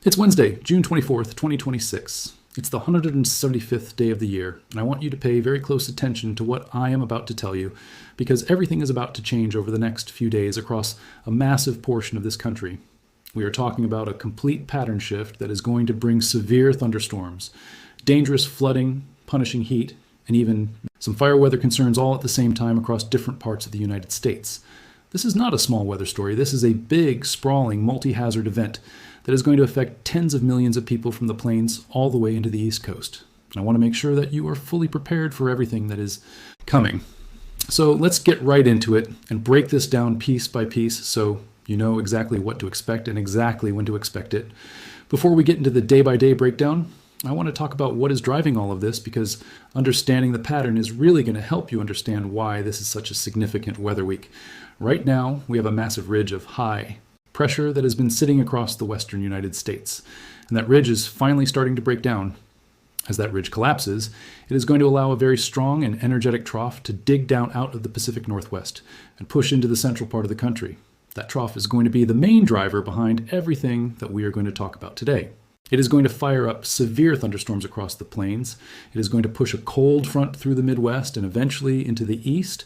It's Wednesday, June 24th, 2026. It's the 175th day of the year, and I want you to pay very close attention to what I am about to tell you, because everything is about to change over the next few days across a massive portion of this country. We are talking about a complete pattern shift that is going to bring severe thunderstorms, dangerous flooding, punishing heat, and even some fire weather concerns all at the same time across different parts of the United States. This is not a small weather story. This is a big, sprawling, multi-hazard event that is going to affect tens of millions of people from the plains all the way into the East Coast. And I want to make sure that you are fully prepared for everything that is coming. So let's get right into it and break this down piece by piece so you know exactly what to expect and exactly when to expect it. Before we get into the day-by-day breakdown, I want to talk about what is driving all of this, because understanding the pattern is really going to help you understand why this is such a significant weather week. Right now, we have a massive ridge of high pressure that has been sitting across the western United States, and that ridge is finally starting to break down. As that ridge collapses, it is going to allow a very strong and energetic trough to dig down out of the Pacific Northwest and push into the central part of the country. That trough is going to be the main driver behind everything that we are going to talk about today. It is going to fire up severe thunderstorms across the plains. It is going to push a cold front through the Midwest and eventually into the east,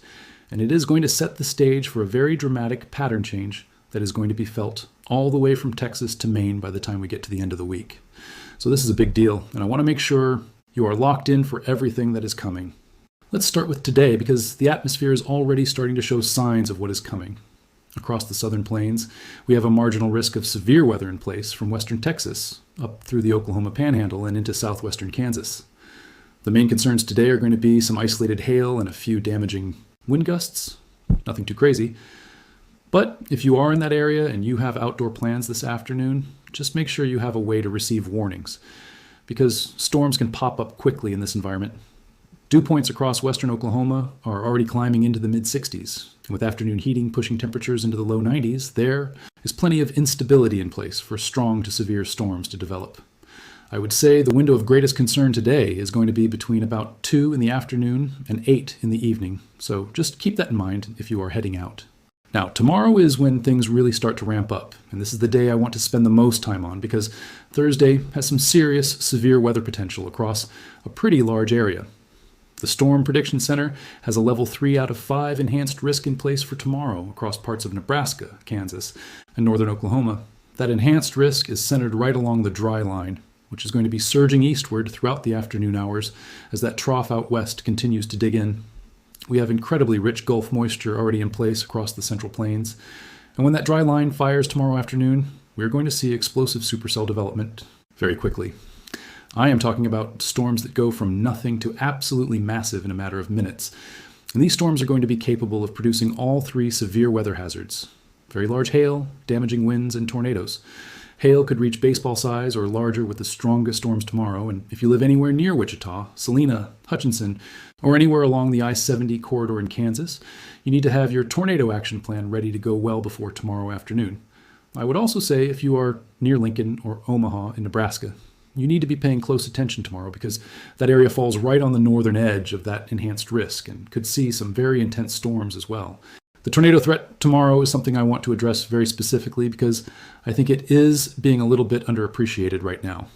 and it is going to set the stage for a very dramatic pattern change that is going to be felt all the way from Texas to Maine by the time we get to the end of the week. So this is a big deal, and I want to make sure you are locked in for everything that is coming. Let's start with today, because the atmosphere is already starting to show signs of what is coming. Across the southern plains, we have a marginal risk of severe weather in place from western Texas up through the Oklahoma Panhandle and into southwestern Kansas. The main concerns today are going to be some isolated hail and a few damaging wind gusts. Nothing too crazy. But if you are in that area and you have outdoor plans this afternoon, just make sure you have a way to receive warnings, because storms can pop up quickly in this environment. Dew points across western Oklahoma are already climbing into the mid-60s, and with afternoon heating pushing temperatures into the low 90s, there is plenty of instability in place for strong to severe storms to develop. I would say the window of greatest concern today is going to be between about 2 in the afternoon and 8 in the evening, so just keep that in mind if you are heading out. Now, tomorrow is when things really start to ramp up, and this is the day I want to spend the most time on, because Thursday has some serious, severe weather potential across a pretty large area. The Storm Prediction Center has a level 3 out of 5 enhanced risk in place for tomorrow across parts of Nebraska, Kansas, and northern Oklahoma. That enhanced risk is centered right along the dry line, which is going to be surging eastward throughout the afternoon hours as that trough out west continues to dig in. We have incredibly rich Gulf moisture already in place across the central plains, and when that dry line fires tomorrow afternoon, we're going to see explosive supercell development very quickly. I am talking about storms that go from nothing to absolutely massive in a matter of minutes, and these storms are going to be capable of producing all three severe weather hazards: very large hail, damaging winds, and tornadoes. Hail could reach baseball size or larger with the strongest storms tomorrow, and if you live anywhere near Wichita, Salina, Hutchinson, or anywhere along the I-70 corridor in Kansas, you need to have your tornado action plan ready to go well before tomorrow afternoon. I would also say if you are near Lincoln or Omaha in Nebraska, you need to be paying close attention tomorrow, because that area falls right on the northern edge of that enhanced risk and could see some very intense storms as well. The tornado threat tomorrow is something I want to address very specifically, because I think it is being a little bit underappreciated right now.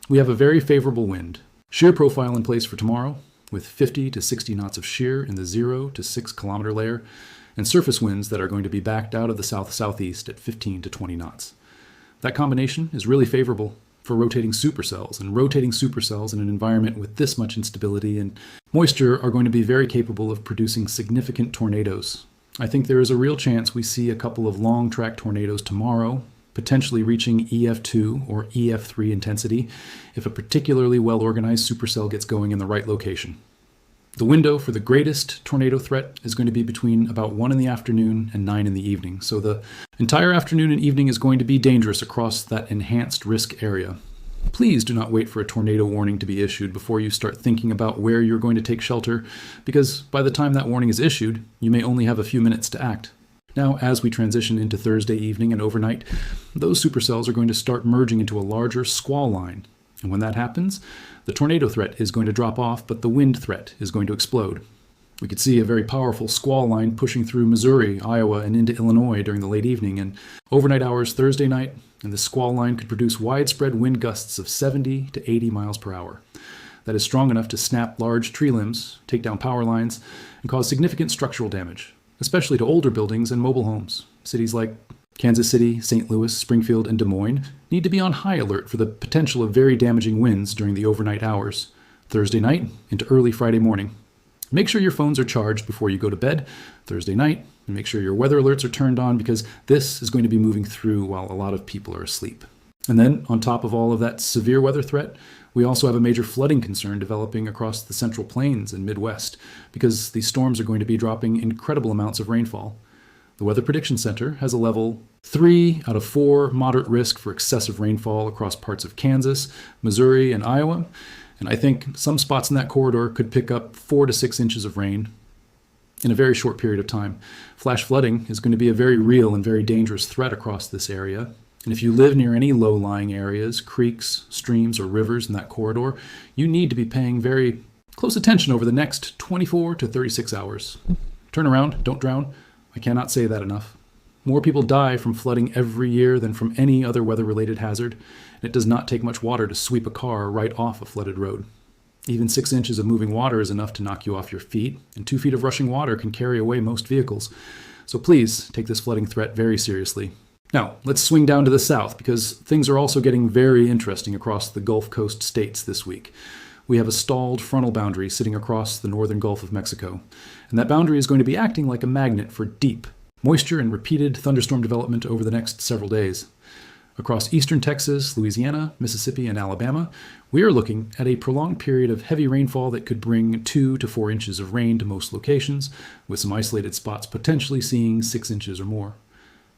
We have a very favorable wind shear profile in place for tomorrow, with 50 to 60 knots of shear in the 0 to 6 kilometer layer, and surface winds that are going to be backed out of the south-southeast at 15 to 20 knots. That combination is really favorable for rotating supercells, and rotating supercells in an environment with this much instability and moisture are going to be very capable of producing significant tornadoes. I think there is a real chance we see a couple of long-track tornadoes tomorrow, potentially reaching EF2 or EF3 intensity if a particularly well-organized supercell gets going in the right location. The window for the greatest tornado threat is going to be between about 1 in the afternoon and 9 in the evening, so the entire afternoon and evening is going to be dangerous across that enhanced risk area. Please do not wait for a tornado warning to be issued before you start thinking about where you're going to take shelter, because by the time that warning is issued, you may only have a few minutes to act. Now, as we transition into Thursday evening and overnight, those supercells are going to start merging into a larger squall line. And when that happens, the tornado threat is going to drop off, but the wind threat is going to explode. We could see a very powerful squall line pushing through Missouri, Iowa, and into Illinois during the late evening and overnight hours Thursday night, and this squall line could produce widespread wind gusts of 70 to 80 miles per hour. That is strong enough to snap large tree limbs, take down power lines, and cause significant structural damage, especially to older buildings and mobile homes. Cities like Kansas City, St. Louis, Springfield, and Des Moines need to be on high alert for the potential of very damaging winds during the overnight hours, Thursday night into early Friday morning. Make sure your phones are charged before you go to bed Thursday night, and make sure your weather alerts are turned on because this is going to be moving through while a lot of people are asleep. And then, on top of all of that severe weather threat, we also have a major flooding concern developing across the Central Plains and Midwest because these storms are going to be dropping incredible amounts of rainfall. The Weather Prediction Center has a level 3 out of 4 moderate risk for excessive rainfall across parts of Kansas, Missouri, and Iowa. And I think some spots in that corridor could pick up 4 to 6 inches of rain in a very short period of time. Flash flooding is going to be a very real and very dangerous threat across this area. And if you live near any low-lying areas, creeks, streams, or rivers in that corridor, you need to be paying very close attention over the next 24 to 36 hours. Turn around, don't drown. I cannot say that enough. More people die from flooding every year than from any other weather-related hazard, and it does not take much water to sweep a car right off a flooded road. Even 6 inches of moving water is enough to knock you off your feet, and 2 feet of rushing water can carry away most vehicles. So please take this flooding threat very seriously. Now, let's swing down to the south, because things are also getting very interesting across the Gulf Coast states this week. We have a stalled frontal boundary sitting across the northern Gulf of Mexico, and that boundary is going to be acting like a magnet for deep moisture and repeated thunderstorm development over the next several days. Across eastern Texas, Louisiana, Mississippi, and Alabama, we are looking at a prolonged period of heavy rainfall that could bring 2 to 4 inches of rain to most locations, with some isolated spots potentially seeing 6 inches or more.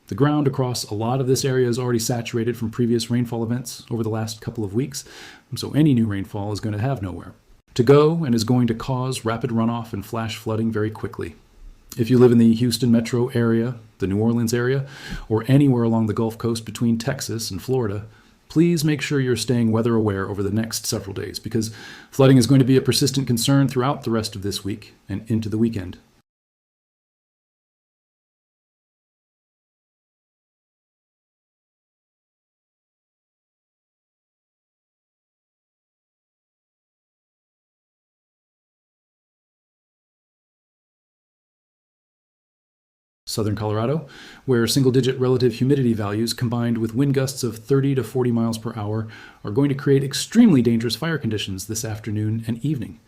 The ground across a lot of this area is already saturated from previous rainfall events over the last couple of weeks, so any new rainfall is going to have nowhere to go and is going to cause rapid runoff and flash flooding very quickly. If you live in the Houston metro area, the New Orleans area, or anywhere along the Gulf Coast between Texas and Florida, please make sure you're staying weather aware over the next several days because flooding is going to be a persistent concern throughout the rest of this week and into the weekend. Southern Colorado, where single-digit relative humidity values combined with wind gusts of 30 to 40 miles per hour are going to create extremely dangerous fire conditions this afternoon and evening.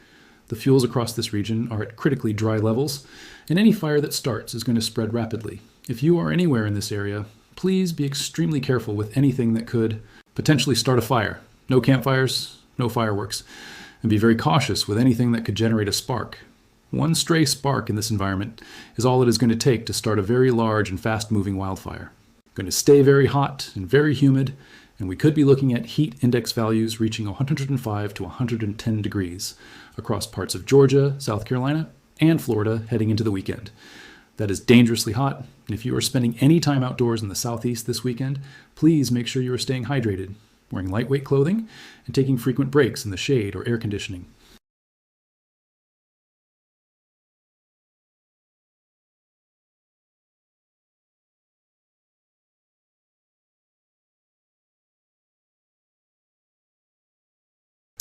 The fuels across this region are at critically dry levels, and any fire that starts is going to spread rapidly. If you are anywhere in this area, please be extremely careful with anything that could potentially start a fire. No campfires, no fireworks, and be very cautious with anything that could generate a spark. One stray spark in this environment is all it is going to take to start a very large and fast-moving wildfire. It's going to stay very hot and very humid, and we could be looking at heat index values reaching 105 to 110 degrees across parts of Georgia, South Carolina, and Florida heading into the weekend. That is dangerously hot, and if you are spending any time outdoors in the southeast this weekend, please make sure you are staying hydrated, wearing lightweight clothing, and taking frequent breaks in the shade or air conditioning.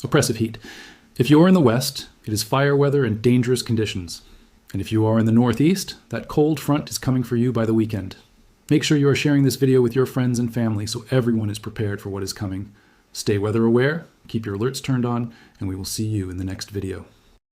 Oppressive heat. If you are in the west, it is fire weather and dangerous conditions. And if you are in the northeast, that cold front is coming for you by the weekend. Make sure you are sharing this video with your friends and family so everyone is prepared for what is coming. Stay weather aware, keep your alerts turned on, and we will see you in the next video.